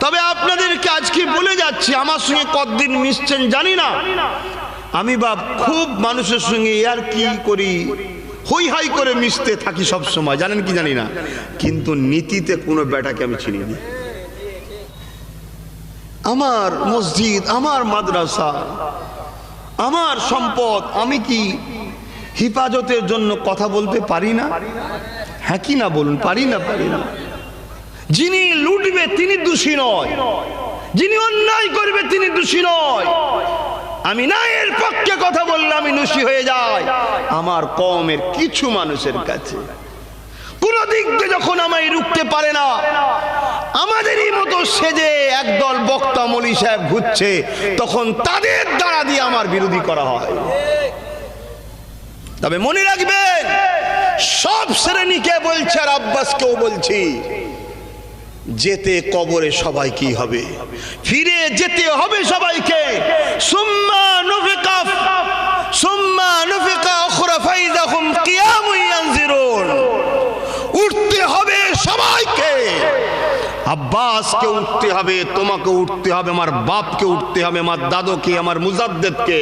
তবে আপনাদেরকে আজকে বলে যাচ্ছি, আমার সঙ্গে কতদিন মিশছেন জানি না, আমি বাপ খুব মানুষের সঙ্গে আর কি করি, হই হাই করে মিশতে থাকি সব সময়, জানেন কি জানি না, কিন্তু নীতিতে কোনো বেটাকে আমি চিনি না। আমার মসজিদ, আমার মাদ্রাসা, আমার সম্পদ, আমি কি হিফাজতের জন্য কথা বলতে পারি না? হ্যাঁ কি না বলুন, পারি না? পারি না। যিনি লুটবে তিনি দোষী নয়, যিনি অন্যায় করবে তিনি দোষী নয়। আমি ন্যায়ের পক্ষে কথা বললে আমি দোষী হয়ে যাই আমার কওমের কিছু মানুষের কাছে। কোন দিক দিয়ে যখন আমায় রুখতে পারে না, আমাদেরই মতো সেজে একদল বক্তা মৌলী সাহেব ঘুরছে, তখন তাদের দ্বারা দিয়ে আমার বিরোধী করা হয়। তবে মনে রাখবেন, সব শ্রেণীকে বলছে আর আব্বাসকেও বলছি, যেতে কবরে সবাইকেই হবে, ফিরে যেতে হবে সবাইকে। সুম্মা নুফিকা উখরা ফাইযাহুম কিয়ামুন ইয়ানজিরুন, উঠতে হবে সবাইকে। আব্বাসকে উঠতে হবে, তোমাকে উঠতে হবে, আমার বাপকে উঠতে হবে, আমার দাদুকে, আমার মুজাদ্দেদকে,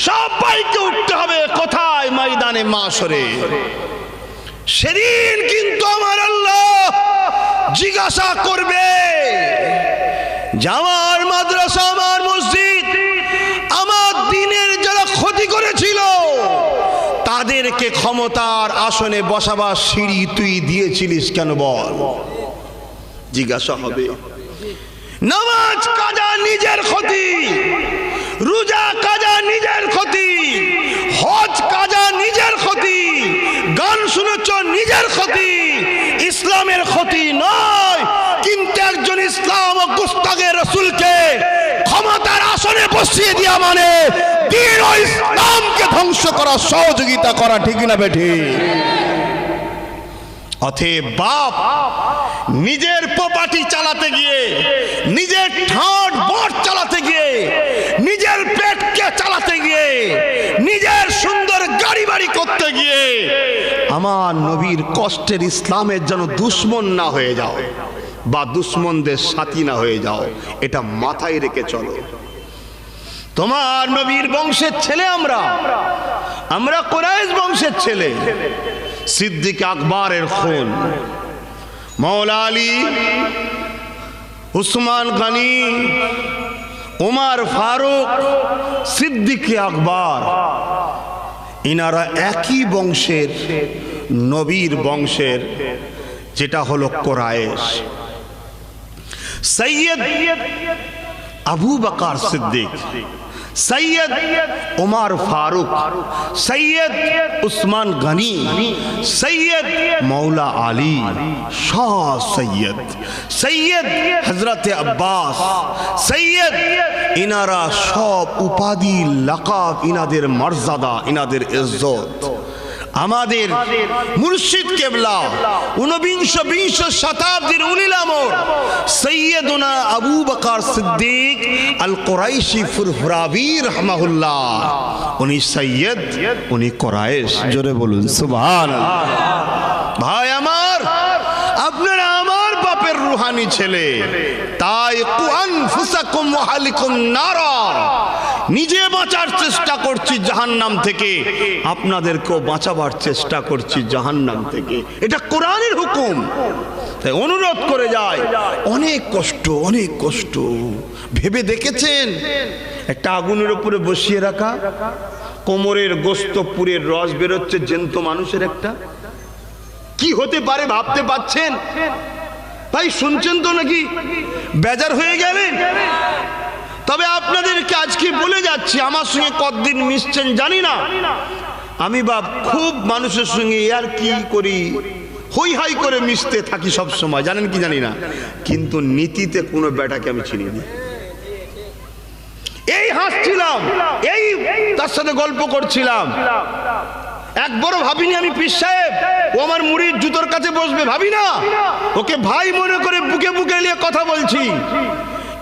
সবাইকে উঠতে হবে। কোথায়? ময়দানে মাশরে। সেদিন কিন্তু আমার আল্লাহ জিজ্ঞাসা করবে যে আমার মাদ্রাসা, আমার মসজিদ, আমার দ্বীনের যারা ক্ষতি করেছিল তাদেরকে ক্ষমতার আসনে বসাবার সিঁড়ি তুই দিয়েছিলিস কেন বল? জিজ্ঞাসা হবে। নামাজ কাজা নিজের ক্ষতি, রোজা কাজা নিজের ক্ষতি, হজ কাজা নিজের ক্ষতি, গান শুনেছ নিজের ক্ষতি, ইসলামের ক্ষতি নয়। কিন্তু একজন ইসলাম ও গুস্তাখে রাসূলকে ক্ষমতার আসনে বসিয়ে দেওয়া মানে দ্বীন ও ইসলামকে ধ্বংস করার সহযোগিতা করা, ঠিক না বেঠি? অতএব বাপ নিজের প্রপার্টি চালাতে গিয়ে, নিজের ঠাট বট চালাতে গিয়ে, নিজের পেটকে চালাতে গিয়ে, নিজের সুন্দর গাড়ি বাড়ি করতে গিয়ে আমার নবীর কষ্টের ইসলামের যেন দুশ্মন না হয়ে যাও বা দুশ্মনদের সাথী না হয়ে যাও, এটা মাথায় রেখে চলো। তোমার নবীর বংশের ছেলে আমরা কুরাইশ বংশের ছেলে। সিদ্দিক আকবরের খুন, মৌলা আলী, উসমান গনি, উমর ফারুক, সিদ্দিক আকবর, ইনারা একই বংশের, নবীর বংশের, যেটা হলো কুরাইশ। সৈয়দ আবু বকর সিদ্দিক, সৈয়দ উমর ফারুক, সৈয়দ উসমান গনি, সৈয়দ মৌলা আলী, শাহ সৈয়দ, সৈয়দ হযরত আব্বাস, সৈয়দ, ইনারা সব উপাধি, লাকাব, ইনাদের মর্যাদা, ইনাদের ইজ্জত। আমাদের মুর্শিদ কেবলা 19 শতাব্দীর উলিল আমর সৈয়দনা আবু বকর সিদ্দিক আল কুরাইশি ফুরফুরাবি রাহমাহুল্লাহ, উনি সৈয়দ, উনি কুরাইশ। জোরে বলুন সুবহানাল্লাহ। ভাই আমার, আপনারা আমার বাপের রুহানি ছেলে, তাই কু আনফুসাকুম ওয়া আহলিকুম নারা, নিজে বাঁচার চেষ্টা করছি জাহান্নাম থেকে, আপনাদেরকেও বাঁচাবার চেষ্টা করছি জাহান্নাম থেকে। এটা কোরআনের হুকুম। তাই অনুরোধ করে যায়, অনেক কষ্ট, অনেক কষ্ট। ভেবে দেখেছেন একটা আগুনের উপরে বসিয়ে রাখা, কোমরের গোস্ত পুরের রস বেরোচ্ছে জ্যান্ত মানুষের, একটা কি হতে পারে ভাবতে পাচ্ছেন? ভাই শুনছেন তো নাকি বেজার হয়ে গেলেন? তবে আপনাদেরকে আজকে বলে যাচ্ছি, আমার সঙ্গে কতদিন মিশছেন জানি না, আমি বাপ খুব মানুষের সঙ্গে আর কি করি, হই হাই করে মিশতে থাকি সব সময়, জানেন কি জানি না, কিন্তু নীতিতে কোনো বেটাকে আমি চিনি না। এই হাসছিলাম, এই তার সাথে গল্প করছিলাম, একবারও ভাবিনি আমি পীর সাহেব ও আমার মুড়ির জুতোর কাছে বসবে, ভাবি না, ওকে ভাই মনে করে বুকে বুকে নিয়ে কথা বলছি।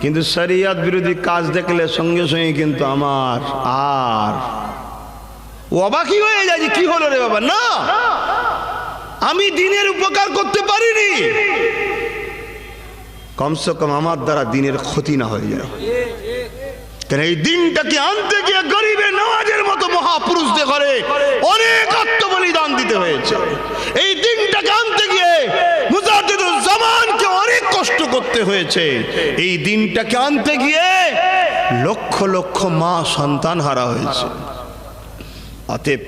কিন্তু শরিয়ত বিরোধী কাজ দেখলে সঙ্গে সঙ্গে কিন্তু আমার আর অবাকই হয়ে যায় যে কি হলো রে বাবা। না, আমি দ্বীনের উপকার করতে পারিনি, কম সে কম আমার দ্বারা দিনের ক্ষতি না হয়ে যায়। কেন এই দিনটাকে আনতে গিয়ে গরিবের নওয়াজের মতো মহাপুরুষদের ঘরে অনেক আত্মবলিদান দিতে হয়েছে। এই দিনটাকে আনতে গিয়ে মুজাদ্দিদুল জামানকে অনেক কষ্ট করতে হয়েছে। এই দিনটাকে আনতে গিয়ে লক্ষ লক্ষ মা সন্তান হারা হয়েছে। অতএব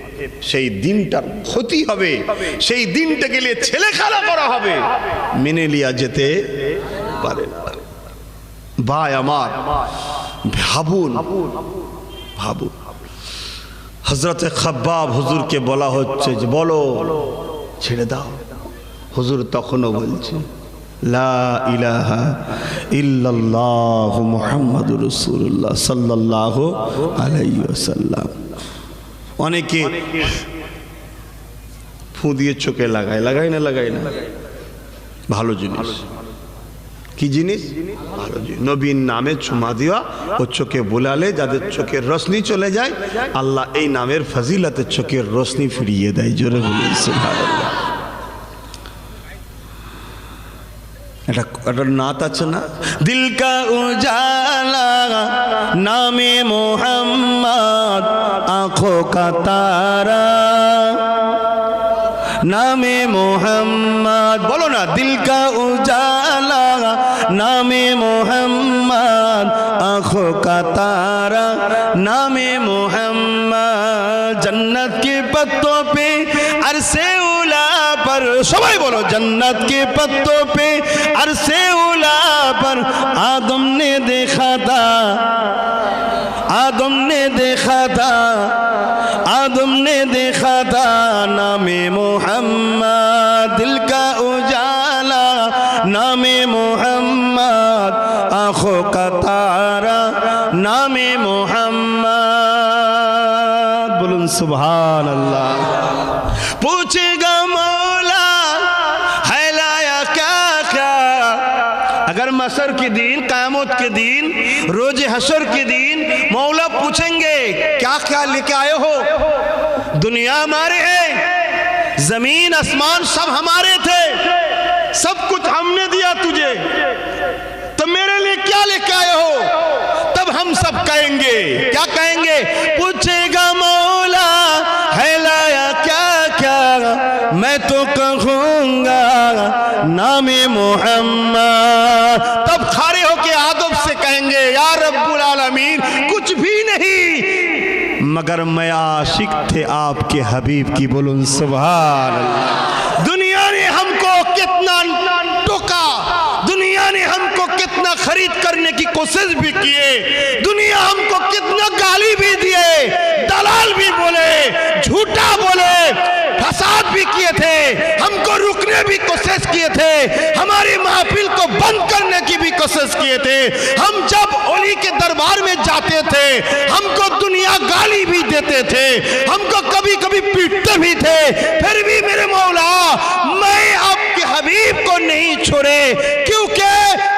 সেই দিনটার ক্ষতি হবে, সেই দিনটাকে নিয়ে ছেলে খেলা করা হবে, মেনে লিয়া যেতে পারে না। ভাই আমার, ভাবুন ভাবুন, হযরতে খাব্বাব হুজুরকে বলা হচ্ছে যে বলো, ছেড়ে দাও। হুজুর তখনও বলছে লা ইলাহা ইল্লাল্লাহু মুহাম্মাদুর রাসূলুল্লাহ সাল্লাল্লাহু আলাইহি ওয়াসাল্লাম। অনেকে ফু দিয়ে চোখে লাগায়, লাগায় না ভালো জিনিস। কি জিনিস? ভালো জিনিস। নবীর নামে চুমা দেওয়া ও চোখে বোলালে যাদের চোখের রশ্মি চলে যায়, আল্লাহ এই নামের ফজিলতে চোখের রশ্মি ফিরিয়ে দেয়। জোরে বলুন সুবহানাল্লাহ। একটা নাত আছে না, দিল কা উজালা নামে মোহাম্মদ, আঁখোं का तारा नामे मोहम्मद। बोलो ना, दिल का उजाला नामे मोहम्मद, आँखों का तारा नामे मोहम्मद। जन्नत के पत्तों पे अरसे उला पर, सबाई बोलो, जन्नत के पत्तों पे अरसे उला पर आदम ने देखा था, आदम ने देखा था, आदम ने देखा था नामे मोहम्मद। दिल का उजाला नामे मोहम्मद, आँखों का तारा नामे मोहम्मद। बोलूं सुभान अल्लाह। पूछेगा मौला है लाया क्या क्या, अगर मसर के दिन, क़यामत के दिन, रोज हशर के दिन मौला पूछेंगे क्या क्या लेके आए हो। दुनिया हमारे है, जमीन आसमान सब हमारे थे, सब कुछ हमने दिया तुझे, तो मेरे लिए क्या लेके आए हो। तब हम सब कहेंगे, क्या कहेंगे? पूछेगा मौला है लाया क्या क्या, मैं तो कहूँगा नामे मोहम्मद। तब खड़े होके आदब से कहेंगे या रब्बुल आलमीन, कुछ भी नहीं मगर मैं आशिक थे आपके हबीब की। बोलूं सुभान अल्लाह। दुनिया ने हमको कितना टोका, दुनिया ने हमको कितना खरीद करने की कोशिश भी किए, दुनिया हमको कितना गाली भी दिए, दलाल भी बोले, झूठा बोले, फसाद भी किए थे, हमको रुकने भी कोशिश किए थे, हमारी महफिल को बंद करने की भी कोशिश किए थे। हम जब ओली के दरबार में जाते थे हमको दुनिया गाली भी देते थे, हमको कभी कभी पीटते भी थे, फिर भी मेरे मौला मैं आपके हबीब को नहीं छोड़े, क्योंकि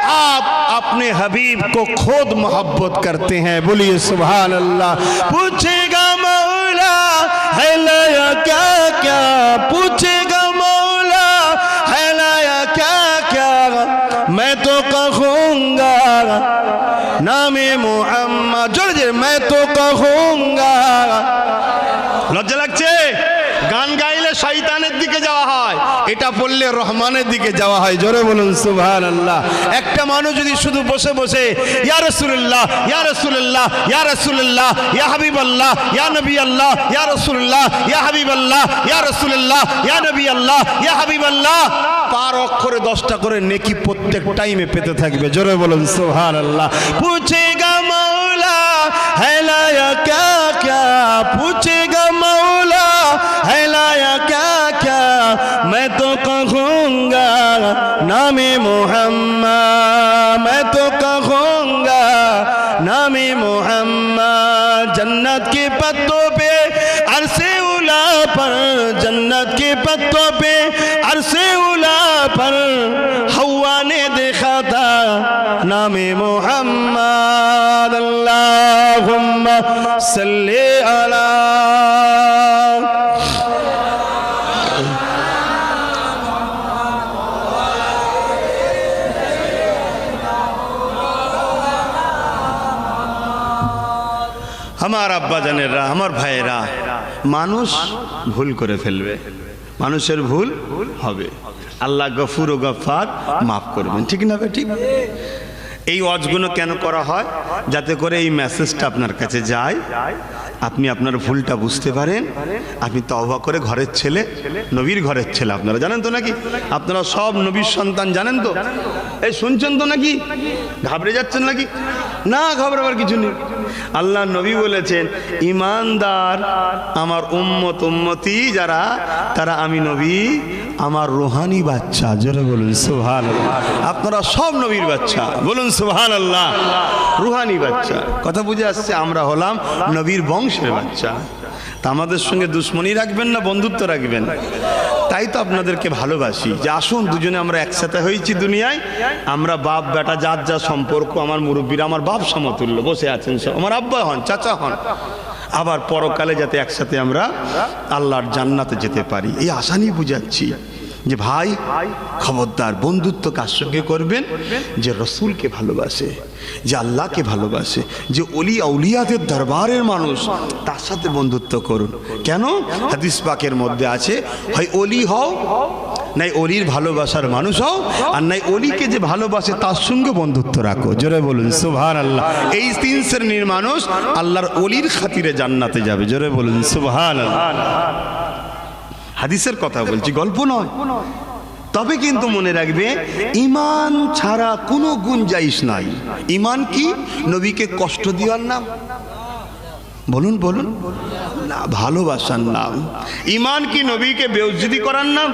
आप अपने हबीब को खुद मोहब्बत करते हैं। बोलिए सुभान अल्लाह। पूछेगा मौला है लाया क्या क्या, पूछेगा मौला है लाया क्या क्या, मैं तो कहूँगा नामे मोहम्मद। जोर जोर, मैं तो कहूँगा। লজ্জা লাগছে? গান গাইলে শয়তানের দিকে যাওয়া হয়, এটা পড়লে রহমানের দিকে যাওয়া হয়। জোরে বলুন সুবহানাল্লাহ। একটা মানুষ যদি শুধু বসে বসে ইয়া রাসূলুল্লাহ, ইয়া রাসূলুল্লাহ, ইয়া রাসূলুল্লাহ, ইয়া হাবিবাল্লাহ, ইয়া নবী আল্লাহ, ইয়া রাসূলুল্লাহ, ইয়া হাবিবাল্লাহ, ইয়া রাসূলুল্লাহ, ইয়া নবী আল্লাহ, ইয়া হাবিবাল্লাহ, পার অক্ষরে 10টা করে নেকি প্রত্যেক টাইমে পেতে থাকবে। জোরে বলুন সুবহানাল্লাহ। पूछेगा मौला है लाया क्या क्या, पूछेगा मौला है लाया क्या क्या, मैं तो कहूँगा नामे मोहम्मद, मैं तो कहूँगा नामे मोहम्मद। जन्नत के पत्तों पे अरसे उला पर, जन्नत के पत्तों पे अरसे उला पर हवा ने देखा था नामे मोहम्मद। अल्लाहुम्मा सल्ली अला। আমার আব্বা জানেরা, আমার ভাইয়েরা, মানুষ ভুল করে ফেলবে, মানুষের ভুল হবে, আল্লাহ গফুর ও গফফার মাফ করবেন, ঠিক না ভাই? ঠিক। এই ওয়াজগুলো কেন করা হয়? যাতে করে এই মেসেজটা আপনার কাছে যায়, আপনি আপনার ভুলটা বুঝতে পারেন, আপনি তওবা করে ঘরের ছেলে, নবীর ঘরের ছেলে। আপনারা জানেন তো নাকি? আপনারা সব নবীর সন্তান, জানেন তো? এই শুনছেন তো নাকি? ঘাবড়ে যাচ্ছেন নাকি? না, ঘাবড়াবার কিছু নেই। আল্লাহ নবী বলেছেন, ইমানদার আমার উম্মত উম্মতি যারা, তারা আমি নবী আমার রুহানি বাচ্চা। জোরে বলুন সুবহানাল্লাহ। আপনারা সব নবীর বাচ্চা, বলুন সুবহানাল্লাহ। রুহানি বাচ্চা, কথা বুঝে আসছে? আমরা হলাম নবীর বংশের বাচ্চা। তা আমাদের সঙ্গে দুশ্মনী রাখবেন না বন্ধুত্ব রাখবেন? তাই তো আপনাদেরকে ভালোবাসি, যে আসুন দুজনে আমরা একসাথে হয়েছি দুনিয়ায়, আমরা বাপ বেটা যার যা সম্পর্ক, আমার মুরব্বীরা আমার বাপ সমতুল্য বসে আছেন, সব আমার আব্বা হন, চাচা হন, আবার পরকালে যাতে একসাথে আমরা আল্লাহর জান্নাতে যেতে পারি, এই আশা নিয়ে বুঝাচ্ছি। যে ভাই খবরদার, বন্ধুত্ব কার সঙ্গে করবেন? যে রসুলকে ভালোবাসে, যে আল্লাহকে ভালোবাসে, যে ওলি আউলিয়াদের দরবারের মানুষ, তার সাথে বন্ধুত্ব করুন। কেন? হাদিস পাকের মধ্যে আছে, হয় ওলি হও, নাই অলির ভালোবাসার মানুষ হও, আর নাই অলিকে যে ভালোবাসে তার সঙ্গে বন্ধুত্ব রাখো। জোরে বলুন সুবহানাল্লাহ। এই তিন শ্রেণীর মানুষ আল্লাহর অলির খাতিরে জান্নাতে যাবে। জোরে বলুন সুবহানাল্লাহ। হাদিসের কথা বলছি, গল্প নয়। তবে কিন্তু মনে রাখবে, ঈমান ছাড়া কোনো গুঞ্জাইশ নাই। ঈমান কি? নবীকে কষ্ট দেওয়ার নাম? বলুন বলুন না, ভালোবাসার নাম। ঈমান কি নবীকে বেইজ্জতি করার নাম?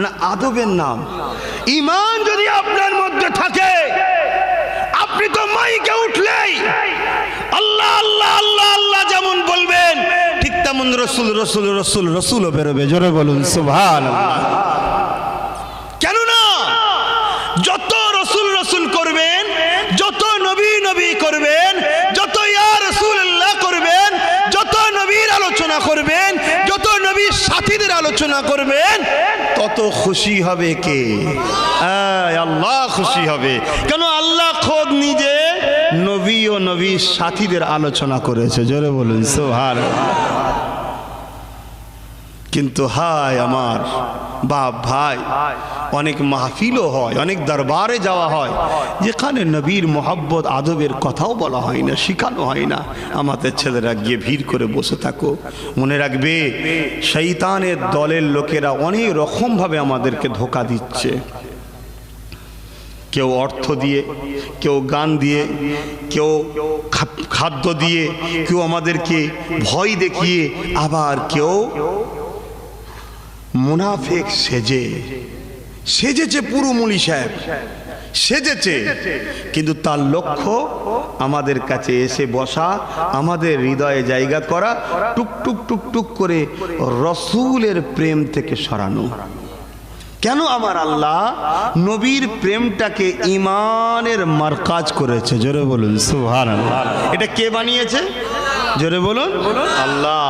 না, আদবের নাম। ঈমান যদি আপনার মধ্যে থাকে, আপনি তো মাইকে উঠলেই আল্লাহ আল্লাহ আল্লাহ আল্লাহ যেমন বলবেন, ঠিক তেমন রসুল রসুল রসুল রসুলও বেরোবে। জোরে বলুন সুবহানাল্লাহ। কেননা যত রসুল রসুল করবেন, যত নবী নবী করবেন, যত ইয়া রাসূলুল্লাহ করবেন, যত নবীর আলোচনা করবেন, যত নবীর সাথীদের আলোচনা করবেন, তত খুশি হবে কে? আল্লাহ খুশি হবে। কেন? আল্লাহ খোদ নিজে নবী ও নবীর সাথীদের আলোচনা করেছে। জোরে বলুন সুবহানাল্লাহ। কিন্তু হায় আমার বাপ ভাই, অনেক মাহফিলও হয়, অনেক দরবারে যাওয়া হয়, যেখানে নবীর মোহাব্বত আদবের কথাও বলা হয় না, শিখানো হয় না। আমাদের ছেলেরা গিয়ে ভিড় করে বসে থাকো। মনে রাখবে, শয়তানের দলের লোকেরা অনেক রকমভাবে আমাদেরকে ধোঁকা দিচ্ছে। কেউ অর্থ দিয়ে, কেউ গান দিয়ে, কেউ খাদ্য দিয়ে, কেউ আমাদেরকে ভয় দেখিয়ে, আবার কেউ মুনাফিক সেজেছে, পুরো মুলি সাহেব সেজেছে, কিন্তু তার লক্ষ্য আমাদের কাছে এসে বসা, আমাদের হৃদয়ে জায়গা করা, টুকটুক টুকটুক করে রসুলের প্রেম থেকে সরানো। কেন? আমার আল্লাহ নবীর প্রেমটাকে ঈমানের মারকাজ করেছে। জোরে বলুন সুবহানাল্লাহ। এটা কে বানিয়েছে? জোরে বলুন আল্লাহ।